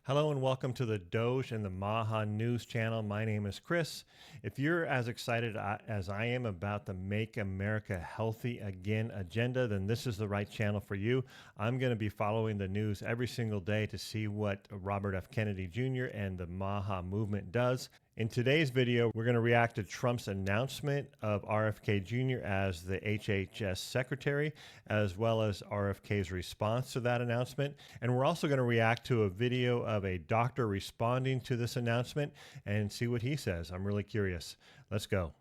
Hello and welcome to the Doge and the Maha News channel. My name is Chris. If you're as excited as I am about the Make America Healthy Again agenda, then this is the right channel for you. I'm going to be following the news every single day to see what Robert F. Kennedy Jr. and the Maha movement does. In today's video, we're going to react to Trump's announcement of RFK Jr. as the HHS secretary, as well as RFK's response to that announcement. And we're also going to react to a video of a doctor responding to this announcement and see what he says. I'm really curious. Let's go.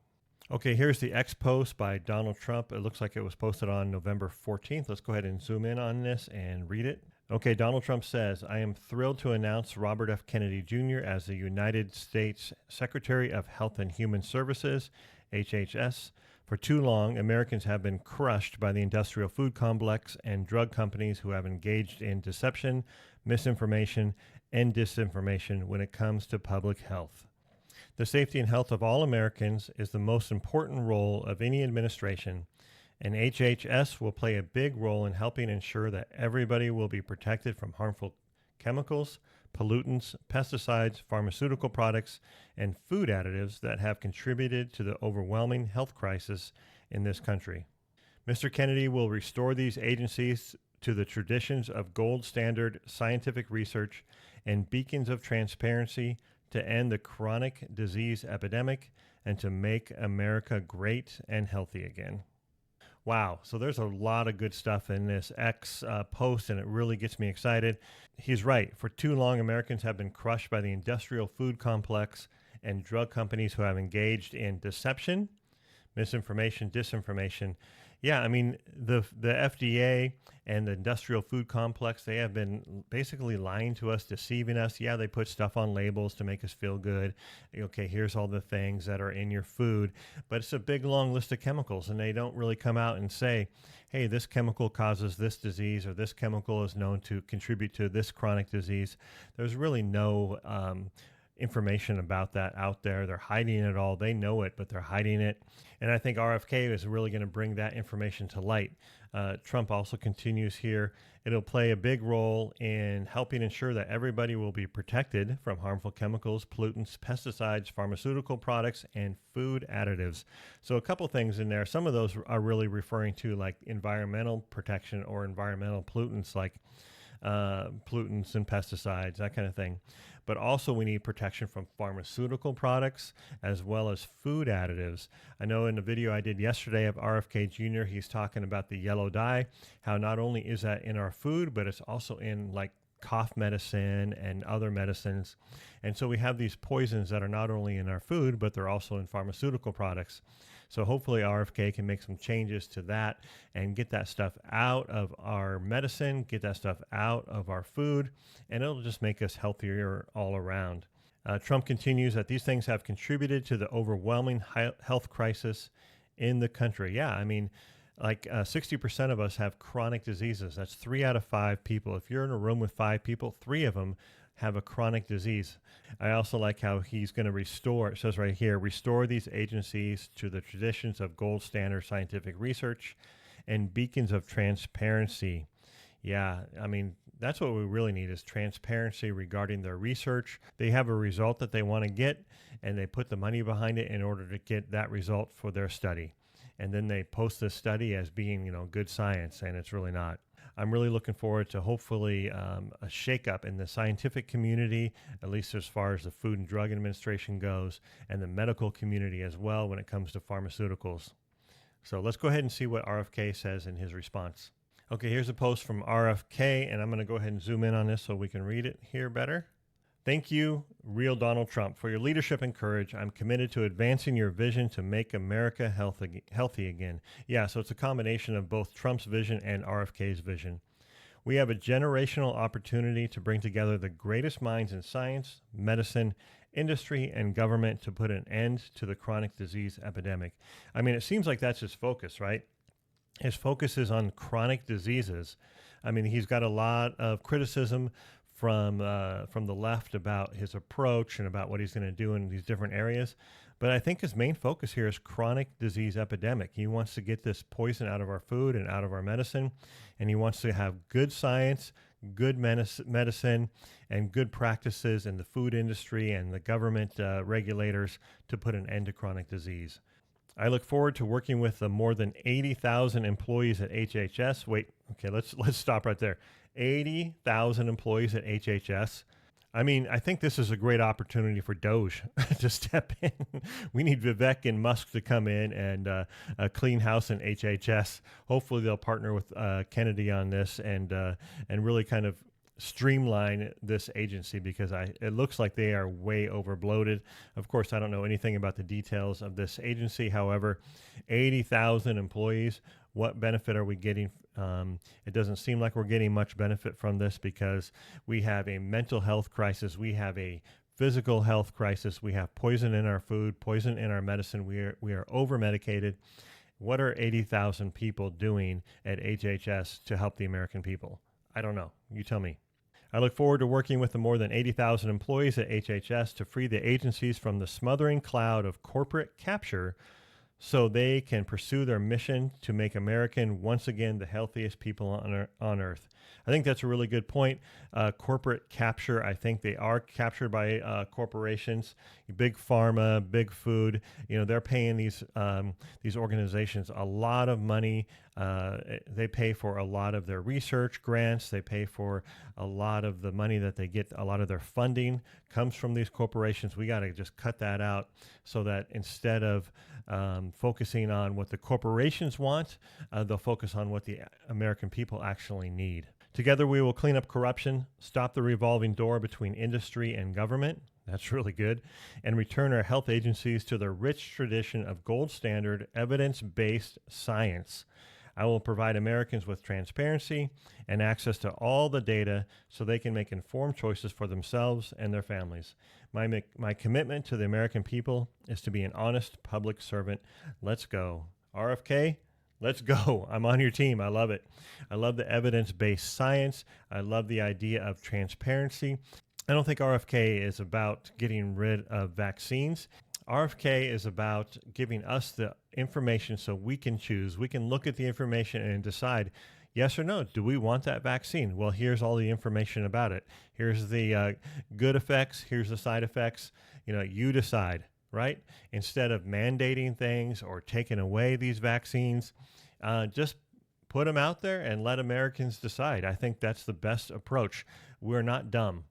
Okay, here's the X post by Donald Trump. It looks like it was posted on November 14th. Let's go ahead and zoom in on this and read it. Okay, Donald Trump says, I am thrilled to announce Robert F. Kennedy Jr. as the United States Secretary of Health and Human Services, HHS. For too long, Americans have been crushed by the industrial food complex and drug companies who have engaged in deception, misinformation, and disinformation when it comes to public health. The safety and health of all Americans is the most important role of any administration, and HHS will play a big role in helping ensure that everybody will be protected from harmful chemicals, pollutants, pesticides, pharmaceutical products, and food additives that have contributed to the overwhelming health crisis in this country. Mr. Kennedy will restore these agencies to the traditions of gold standard scientific research and beacons of transparency to end the chronic disease epidemic and to make America great and healthy again. Wow. So there's a lot of good stuff in this X post, and it really gets me excited. He's right. For too long, Americans have been crushed by the industrial food complex and drug companies who have engaged in deception, misinformation, disinformation. Yeah, I mean, the FDA and the industrial food complex, they have been basically lying to us, deceiving us. Yeah, they put stuff on labels to make us feel good. Okay, here's all the things that are in your food. But it's a big, long list of chemicals, and they don't really come out and say, hey, this chemical causes this disease, or this chemical is known to contribute to this chronic disease. There's really no information about that out there. They're hiding it all. They know it, but they're hiding it. And I think RFK is really going to bring that information to light. Trump also continues here. It'll play a big role in helping ensure that everybody will be protected from harmful chemicals, pollutants, pesticides, pharmaceutical products, and food additives. So a couple things in there. Some of those are really referring to like environmental protection or environmental pollutants, like pollutants and pesticides, that kind of thing. But also we need protection from pharmaceutical products as well as food additives. I know in the video I did yesterday of RFK Jr., he's talking about the yellow dye, how not only is that in our food, but it's also in like cough medicine and other medicines. And so we have these poisons that are not only in our food, but they're also in pharmaceutical products. So hopefully RFK can make some changes to that and get that stuff out of our medicine, get that stuff out of our food, and it'll just make us healthier all around. Trump continues that these things have contributed to the overwhelming health crisis in the country. Yeah, I mean, like 60% of us have chronic diseases. That's 3 out of 5 people. If you're in a room with 5 people, 3 of them have a chronic disease. I also like how he's going to restore, it says right here, restore these agencies to the traditions of gold standard scientific research and beacons of transparency. Yeah, I mean, that's what we really need is transparency regarding their research. They have a result that they want to get, and they put the money behind it in order to get that result for their study. And then they post this study as being, good science, and it's really not. I'm really looking forward to hopefully a shakeup in the scientific community, at least as far as the Food and Drug Administration goes, and the medical community as well when it comes to pharmaceuticals. So let's go ahead and see what RFK says in his response. Okay, here's a post from RFK, and I'm going to go ahead and zoom in on this so we can read it here better. Thank you, real Donald Trump, for your leadership and courage. I'm committed to advancing your vision to make America healthy again. Yeah, so it's a combination of both Trump's vision and RFK's vision. We have a generational opportunity to bring together the greatest minds in science, medicine, industry, and government to put an end to the chronic disease epidemic. I mean, it seems like that's his focus, right? His focus is on chronic diseases. I mean, he's got a lot of criticism from the left about his approach and about what he's going to do in these different areas. But I think his main focus here is chronic disease epidemic. He wants to get this poison out of our food and out of our medicine, and he wants to have good science, good medicine and good practices in the food industry and the government regulators to put an end to chronic disease. I look forward to working with the more than 80,000 employees at HHS. Wait, okay, let's stop right there. 80,000 employees at HHS. I mean, I think this is a great opportunity for Doge to step in. We need Vivek and Musk to come in and clean house in HHS. Hopefully, they'll partner with Kennedy on this and really kind of streamline this agency, because it looks like they are way overbloated. Of course, I don't know anything about the details of this agency. However, 80,000 employees, what benefit are we getting? It doesn't seem like we're getting much benefit from this, because we have a mental health crisis. We have a physical health crisis. We have poison in our food, poison in our medicine. We are over medicated. What are 80,000 people doing at HHS to help the American people? I don't know. You tell me. I look forward to working with the more than 80,000 employees at HHS to free the agencies from the smothering cloud of corporate capture, so they can pursue their mission to make American once again the healthiest people on earth. I think that's a really good point. Corporate capture, I think they are captured by corporations, big pharma, big food. You know, they're paying these organizations a lot of money. They pay for a lot of their research grants. They pay for a lot of the money that they get. A lot of their funding comes from these corporations. We got to just cut that out, so that instead of focusing on what the corporations want, they'll focus on what the American people actually need. Together, we will clean up corruption, stop the revolving door between industry and government. That's really good. And return our health agencies to their rich tradition of gold standard, evidence-based science. I will provide Americans with transparency and access to all the data so they can make informed choices for themselves and their families. My commitment to the American people is to be an honest public servant. Let's go. RFK, let's go. I'm on your team. I love it. I love the evidence-based science. I love the idea of transparency. I don't think RFK is about getting rid of vaccines. RFK is about giving us the information so we can choose. We can look at the information and decide yes or no. Do we want that vaccine? Well, here's all the information about it. Here's the good effects. Here's the side effects. You know, you decide, right? Instead of mandating things or taking away these vaccines, just put them out there and let Americans decide. I think that's the best approach. We're not dumb.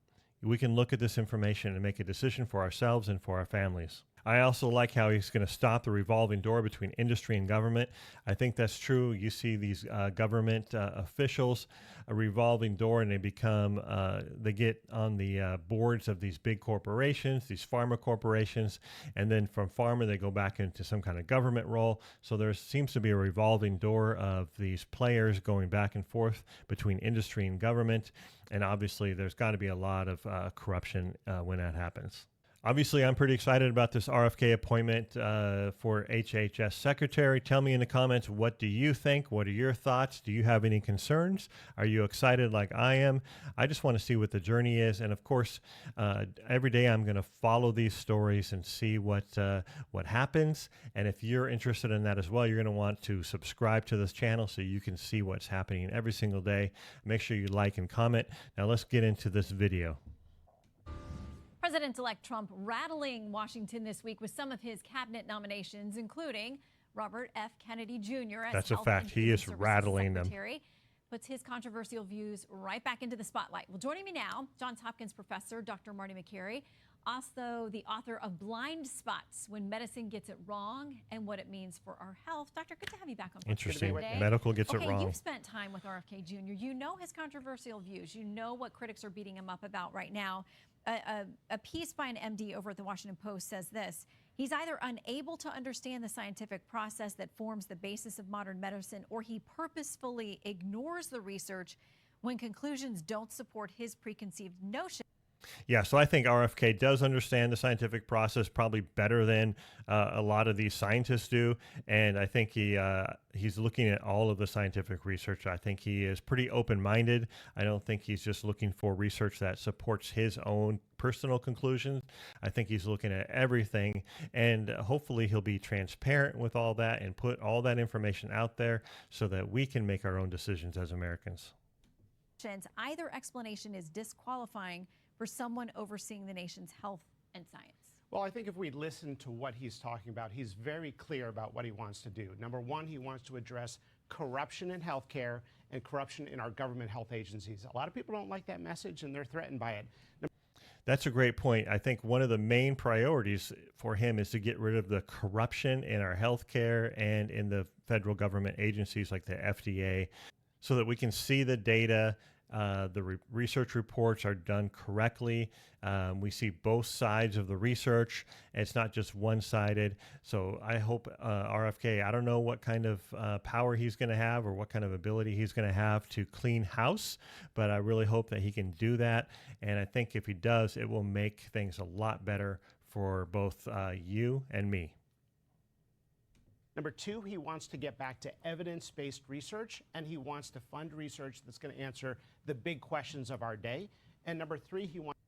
We can look at this information and make a decision for ourselves and for our families. I also like how he's going to stop the revolving door between industry and government. I think that's true. You see these government officials, a revolving door, and they get on the boards of these big corporations, these pharma corporations, and then from pharma they go back into some kind of government role. So there seems to be a revolving door of these players going back and forth between industry and government, and obviously there's got to be a lot of corruption when that happens. Obviously, I'm pretty excited about this RFK appointment for HHS Secretary. Tell me in the comments, what do you think? What are your thoughts? Do you have any concerns? Are you excited like I am? I just want to see what the journey is. And of course, every day I'm going to follow these stories and see what happens. And if you're interested in that as well, you're going to want to subscribe to this channel so you can see what's happening every single day. Make sure you like and comment. Now let's get into this video. President-elect Trump rattling Washington this week with some of his cabinet nominations, including Robert F. Kennedy Jr. as That's a fact. He is rattling them. Puts his controversial views right back into the spotlight. Well, joining me now, Johns Hopkins professor Dr. Marty Makary, also the author of Blind Spots: When Medicine Gets It Wrong and What It Means for Our Health. Doctor, good to have you back on. Interesting. Medical gets it wrong. You've spent time with RFK Jr. You know his controversial views. You know what critics are beating him up about right now. A piece by an MD over at the Washington Post says this: he's either unable to understand the scientific process that forms the basis of modern medicine, or he purposefully ignores the research when conclusions don't support his preconceived notion. Yeah, so I think RFK does understand the scientific process probably better than a lot of these scientists do, and I think he's looking at all of the scientific research. I think he is pretty open-minded. I don't think he's just looking for research that supports his own personal conclusions. I think he's looking at everything, and hopefully he'll be transparent with all that and put all that information out there so that we can make our own decisions as Americans. Either explanation is disqualifying for someone overseeing the nation's health and science. Well, I think if we listen to what he's talking about, he's very clear about what he wants to do. Number one, he wants to address corruption in healthcare and corruption in our government health agencies. A lot of people don't like that message and they're threatened by it. That's a great point. I think one of the main priorities for him is to get rid of the corruption in our healthcare and in the federal government agencies like the FDA, so that we can see the data. Research reports are done correctly. We see both sides of the research. It's not just one-sided. So I hope RFK, I don't know what kind of power he's going to have or what kind of ability he's going to have to clean house, but I really hope that he can do that. And I think if he does, it will make things a lot better for both you and me. Number two, he wants to get back to evidence-based research, and he wants to fund research that's going to answer the big questions of our day. And number three, he wants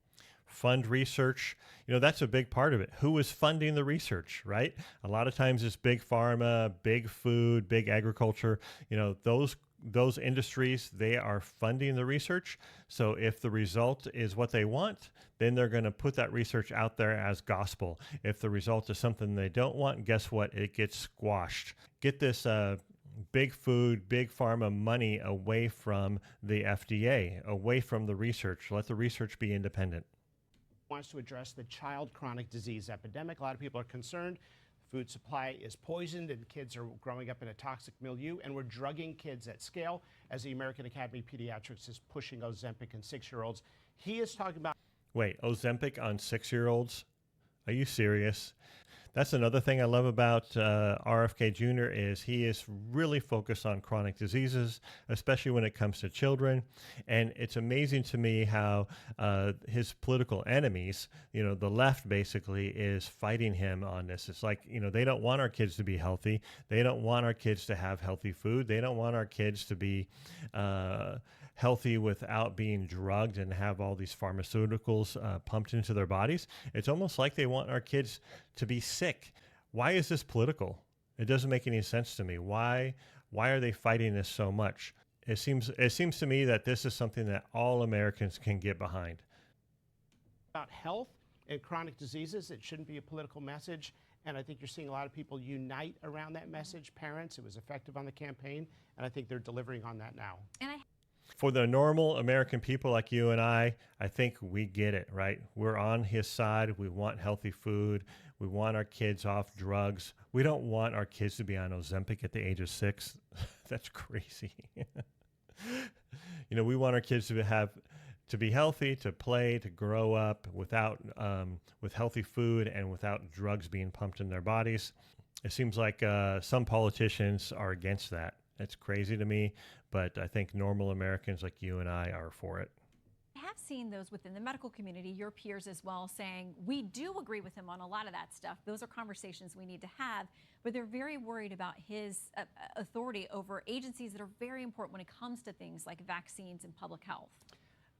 fund research. You know, that's a big part of it. Who is funding the research, right? A lot of times it's big pharma, big food, big agriculture. You know, those industries, they are funding the research. So if the result is what they want, then they're going to put that research out there as gospel. If the result is something they don't want, guess what? It gets squashed. Get this big food, big pharma money away from the FDA, away from the research. Let the research be independent. Wants to address the child chronic disease epidemic. A lot of people are concerned. Food supply is poisoned and kids are growing up in a toxic milieu, and we're drugging kids at scale as the American Academy of Pediatrics is pushing Ozempic in 6-year-olds. He is talking about... Wait, Ozempic on 6-year-olds? Are you serious? That's another thing I love about RFK Jr. is he is really focused on chronic diseases, especially when it comes to children. And it's amazing to me how his political enemies, you know, the left basically is fighting him on this. It's like, you know, they don't want our kids to be healthy. They don't want our kids to have healthy food. They don't want our kids to be healthy without being drugged and have all these pharmaceuticals pumped into their bodies. It's almost like they want our kids to be sick. Why is this political? It doesn't make any sense to me. Why are they fighting this so much? It seems to me that this is something that all Americans can get behind. About health and chronic diseases, it shouldn't be a political message. And I think you're seeing a lot of people unite around that message. Parents, it was effective on the campaign, and I think they're delivering on that now. For the normal American people like you and I think we get it, right? We're on his side. We want healthy food. We want our kids off drugs. We don't want our kids to be on Ozempic at the age of 6. That's crazy. You know, we want our kids to be healthy, to play, to grow up with healthy food and without drugs being pumped in their bodies. It seems like some politicians are against that. It's crazy to me, but I think normal Americans like you and I are for it. I have seen those within the medical community, your peers as well, saying we do agree with him on a lot of that stuff. Those are conversations we need to have, but they're very worried about his authority over agencies that are very important when it comes to things like vaccines and public health.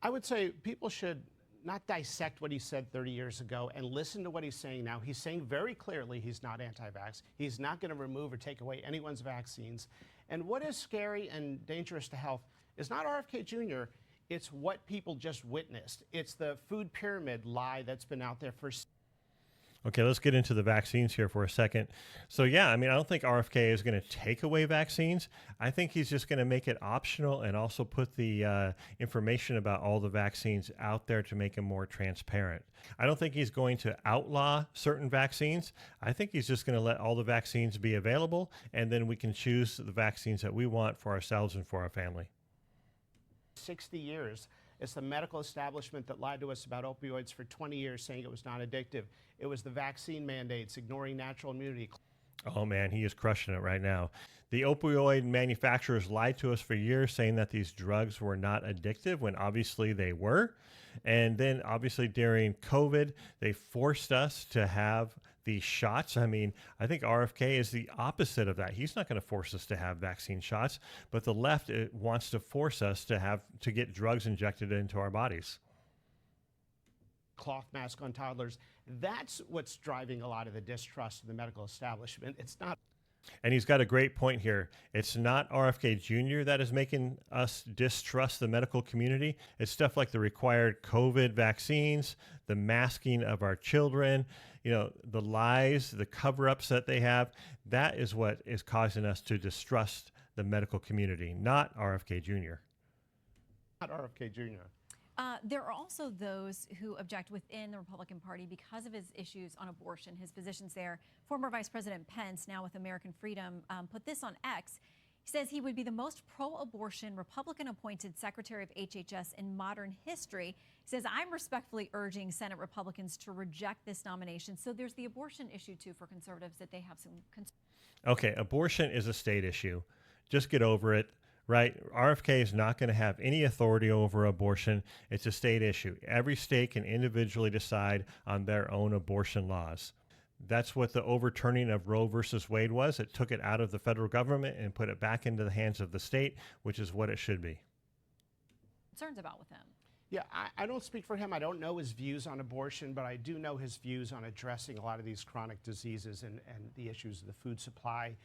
I would say people should not dissect what he said 30 years ago and listen to what he's saying now. He's saying very clearly he's not anti-vax. He's not going to remove or take away anyone's vaccines. And what is scary and dangerous to health is not RFK Jr., it's what people just witnessed. It's the food pyramid lie that's been out there for... Okay, let's get into the vaccines here for a second. So yeah, I mean, I don't think RFK is going to take away vaccines. I think he's just going to make it optional and also put the information about all the vaccines out there to make them more transparent. I don't think he's going to outlaw certain vaccines. I think he's just going to let all the vaccines be available, and then we can choose the vaccines that we want for ourselves and for our family. 60 years. It's the medical establishment that lied to us about opioids for 20 years, saying it was not addictive. It was the vaccine mandates, ignoring natural immunity. Oh man, he is crushing it right now. The opioid manufacturers lied to us for years, saying that these drugs were not addictive when obviously they were. And then obviously during COVID, they forced us to have these shots. I mean, I think RFK is the opposite of that. He's not going to force us to have vaccine shots, but the left wants to force us to get drugs injected into our bodies. Cloth mask on toddlers. That's what's driving a lot of the distrust of the medical establishment. It's not. And he's got a great point here. It's not RFK Jr. that is making us distrust the medical community. It's stuff like the required COVID vaccines, the masking of our children, the lies, the cover-ups that they have. That is what is causing us to distrust the medical community, not RFK Jr. Not RFK Jr. There are also those who object within the Republican Party because of his issues on abortion, his positions there. Former Vice President Pence, now with American Freedom, put this on X. He says he would be the most pro-abortion Republican-appointed Secretary of HHS in modern history. He says, I'm respectfully urging Senate Republicans to reject this nomination. So there's the abortion issue, too, for conservatives that they have some concerns. Okay, abortion is a state issue. Just get over it. Right? RFK is not going to have any authority over abortion. It's a state issue. Every state can individually decide on their own abortion laws. That's what the overturning of Roe versus Wade was. It took it out of the federal government and put it back into the hands of the state, which is what it should be. Concerns about with him. Yeah, I don't speak for him. I don't know his views on abortion, but I do know his views on addressing a lot of these chronic diseases and the issues of the food supply.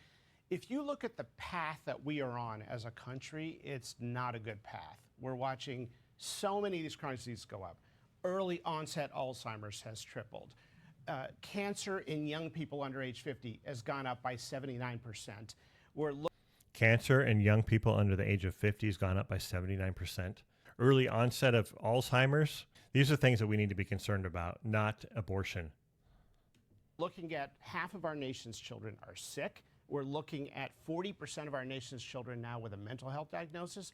If you look at the path that we are on as a country, it's not a good path. We're watching so many of these chronic diseases go up. Early onset Alzheimer's has tripled. Cancer in young people under age 50 has gone up by 79%. Cancer in young people under the age of 50 has gone up by 79%. Early onset of Alzheimer's, these are things that we need to be concerned about, not abortion. Looking at half of our nation's children are sick. We're looking at 40% of our nation's children now with a mental health diagnosis.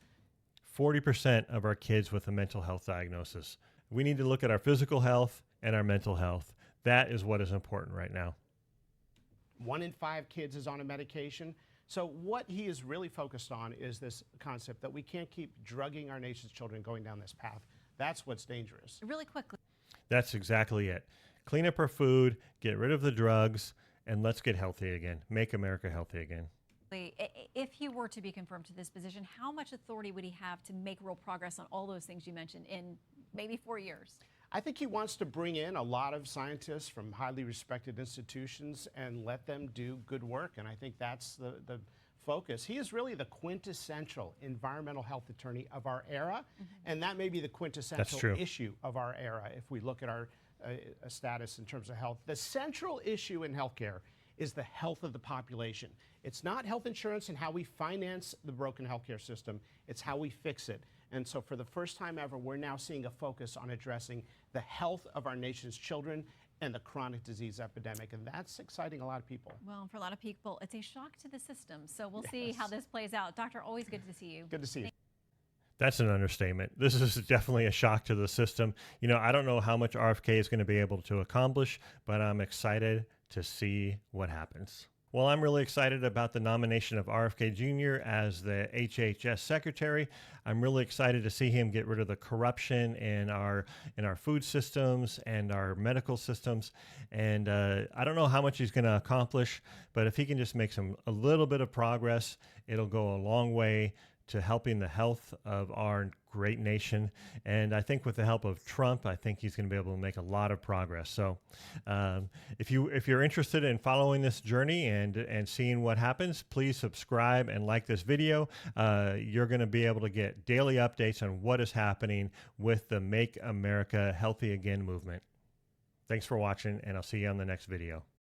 40% of our kids with a mental health diagnosis. We need to look at our physical health and our mental health. That is what is important right now. 1 in 5 kids is on a medication. So what he is really focused on is this concept that we can't keep drugging our nation's children going down this path. That's what's dangerous. Really quickly. That's exactly it. Clean up our food, get rid of the drugs, and let's get healthy again. Make America healthy again. If he were to be confirmed to this position, how much authority would he have to make real progress on all those things you mentioned in maybe 4 years? I think he wants to bring in a lot of scientists from highly respected institutions and let them do good work. And I think that's the focus. He is really the quintessential environmental health attorney of our era. And that may be the quintessential issue of our era if we look at our status in terms of health. The central issue in healthcare is the health of the population. It's not health insurance and how we finance the broken healthcare system. It's how we fix it. And so for the first time ever, we're now seeing a focus on addressing the health of our nation's children and the chronic disease epidemic. And that's exciting a lot of people. Well, for a lot of people, it's a shock to the system. So we'll see how this plays out. Doctor, always good to see you. Good to see you. That's an understatement. This is definitely a shock to the system. I don't know how much RFK is going to be able to accomplish, but I'm excited to see what happens. Well, I'm really excited about the nomination of RFK Jr. as the HHS secretary. I'm really excited to see him get rid of the corruption in our food systems and our medical systems. And I don't know how much he's going to accomplish, but if he can just make a little bit of progress, it'll go a long way to helping the health of our great nation. And I think with the help of Trump, I think he's going to be able to make a lot of progress. So if you're interested in following this journey and seeing what happens, please subscribe and like this video. You're going to be able to get daily updates on what is happening with the Make America Healthy Again movement. Thanks for watching, and I'll see you on the next video.